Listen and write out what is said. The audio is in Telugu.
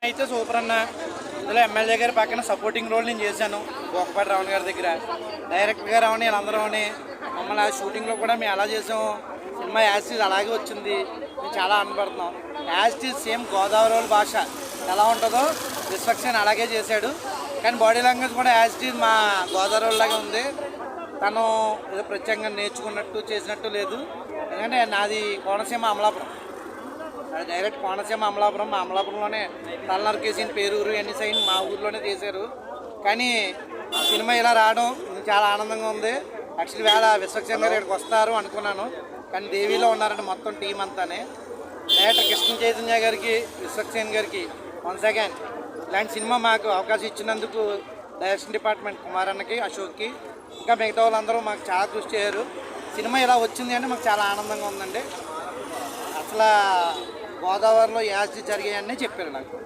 అయితే సూపర్ అన్న. ఇందులో ఎమ్మెల్యే గారి పక్కన సపోర్టింగ్ రోల్ నేను చేశాను గోకపాటి రావణ్ గారి దగ్గర. డైరెక్టర్ గారు అవని వీళ్ళందరూ అని మమ్మల్ని ఆ షూటింగ్లో కూడా మేము ఎలా చేసాము, సినిమా యాస్టీజ్ అలాగే వచ్చింది. మేము చాలా ఆనందపడుతున్నాం. యాస్టీజ్ సేమ్ గోదావరి భాష ఎలా ఉంటుందో విశ్వక్సేన్ అలాగే చేశాడు. కానీ బాడీ లాంగ్వేజ్ కూడా యాస్టీజ్ మా గోదావరి లాగే ఉంది. తను ఏదో ప్రత్యేకంగా నేర్చుకున్నట్టు చేసినట్టు లేదు. ఎందుకంటే నాది కోనసీమ అమలాపురం, అది డైరెక్ట్ కోనసీమ అమలాపురం. మా అమలాపురంలోనే తలనరికేసిన పేరూరు అన్ని సైన్ మా ఊర్లోనే చేశారు. కానీ సినిమా ఇలా రావడం చాలా ఆనందంగా ఉంది. యాక్చువల్లీ వేళ విశ్వక్సేన్ గారు ఇక్కడికి వస్తారు అనుకున్నాను, కానీ దేవిలో ఉన్నారండి మొత్తం టీం అంతానే. డైరెక్టర్ కృష్ణ చైతన్య గారికి, విశ్వక్సేన్ గారికి వన్స్ అగైన్ ఇలాంటి సినిమా మాకు అవకాశం ఇచ్చినందుకు డైరెక్షన్ డిపార్ట్మెంట్ కుమార్ అన్నకి, అశోక్కి, ఇంకా మిగతా వాళ్ళందరూ మాకు చాలా కృషి చేశారు. సినిమా ఇలా వచ్చింది అంటే మాకు చాలా ఆనందంగా ఉందండి. అసలు గోదావరిలో యాజ్ జరిగాయని చెప్పారు నాకు.